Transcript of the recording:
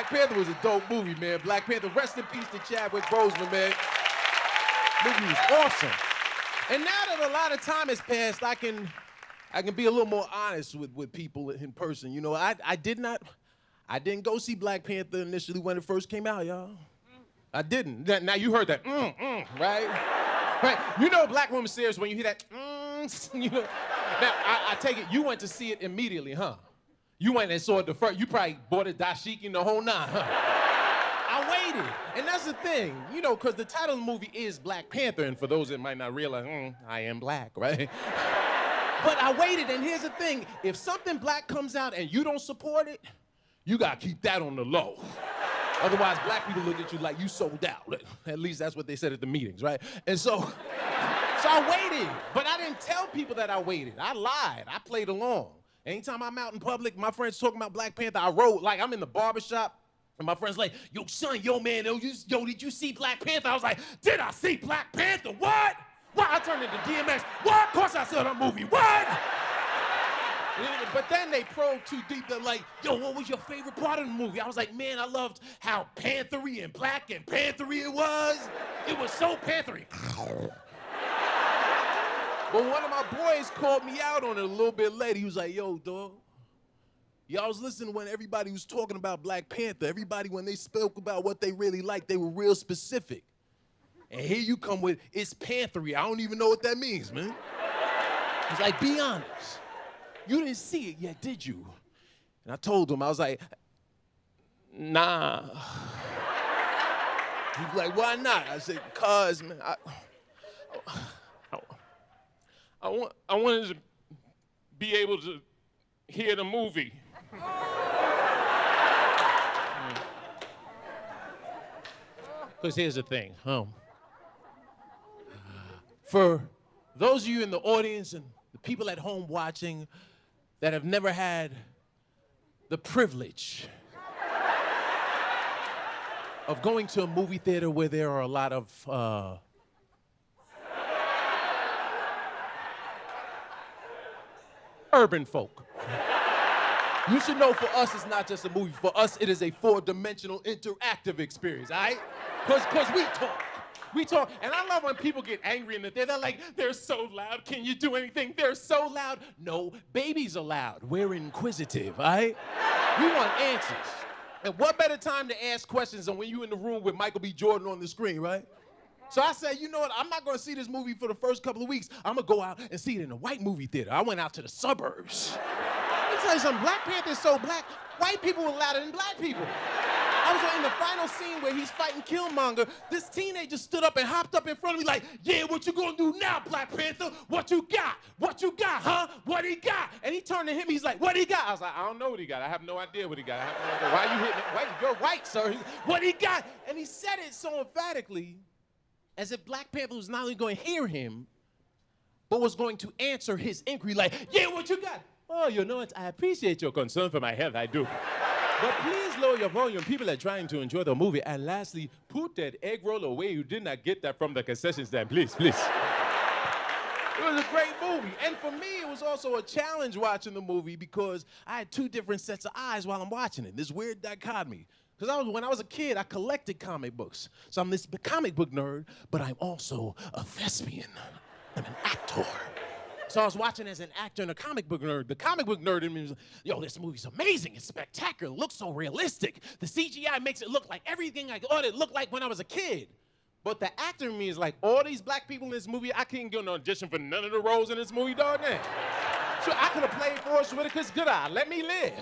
Black Panther was a dope movie, man. Black Panther, rest in peace to Chadwick Boseman, man. Movie was awesome. And now that a lot of time has passed, I can be a little more honest with people in person. You know, I didn't go see Black Panther initially when it first came out, y'all. I didn't. Now you heard that, right? Right? You know black women serious when you hear that, you know. Now, I take it, you went to see it immediately, huh? You went and saw it the first, you probably bought a dashiki and the whole nine, huh? I waited, and that's the thing, you know, because the title of the movie is Black Panther, and for those that might not realize, I am black, right? But I waited, and here's the thing, if something black comes out and you don't support it, you gotta keep that on the low. Otherwise, black people look at you like you sold out. At least that's what they said at the meetings, right? And so I waited, but I didn't tell people that I waited. I lied, I played along. Anytime I'm out in public, my friends talking about Black Panther, I wrote, like I'm in the barbershop, and my friend's like, yo, son, yo, man, yo, did you see Black Panther? I was like, did I see Black Panther? What? What? I turned into DMX. What? Of course I saw that movie. What? But then they probed too deep. They're like, yo, what was your favorite part of the movie? I was like, man, I loved how panthery and black and panthery it was. It was so panthery. But one of my boys called me out on it a little bit later. He was like, yo, dog, y'all was listening when everybody was talking about Black Panther. Everybody, when they spoke about what they really liked, they were real specific. And here you come with, it's panthery. I don't even know what that means, man. He's like, be honest. You didn't see it yet, did you? And I told him, I was like, nah. He was like, why not? I said, cause, man, I wanted to be able to hear the movie. Because here's the thing, for those of you in the audience and the people at home watching that have never had the privilege of going to a movie theater where there are a lot of urban folk. You should know for us, it's not just a movie. For us, it is a four-dimensional interactive experience, all right? Because we talk. We talk, and I love when people get angry in the theater. They're like, they're so loud, can you do anything? They're so loud. No, babies are loud. We're inquisitive, all right? We want answers. And what better time to ask questions than when you're in the room with Michael B. Jordan on the screen, right? So I said, you know what, I'm not gonna see this movie for the first couple of weeks. I'm gonna go out and see it in a white movie theater. I went out to the suburbs. Let me tell you something, Black Panther is so black, white people were louder than black people. I was in the final scene where he's fighting Killmonger. This teenager stood up and hopped up in front of me like, yeah, what you gonna do now, Black Panther? What you got? What you got, huh? What he got? And he turned to him, he's like, what he got? I was like, I don't know what he got. I have no idea what he got. I have no idea. Why you hitting it? Wait, you're white, sir. What he got? And he said it so emphatically, as if Black Panther was not only going to hear him, but was going to answer his inquiry like, yeah, what you got? Oh, you know what? I appreciate your concern for my health, I do. But please lower your volume. People are trying to enjoy the movie. And lastly, put that egg roll away. You did not get that from the concession stand, please, please. It was a great movie. And for me, it was also a challenge watching the movie because I had two different sets of eyes while I'm watching it. This weird dichotomy. Because when I was a kid, I collected comic books. So I'm this comic book nerd, but I'm also a thespian. I'm an actor. So I was watching as an actor and a comic book nerd. The comic book nerd in me was like, yo, this movie's amazing. It's spectacular. It looks so realistic. The CGI makes it look like everything I thought it looked like when I was a kid. But the actor in me is like, all these black people in this movie, I can't get an audition for none of the roles in this movie, dog. So I could have played Forrest Whitaker's Good Eye. Let me live.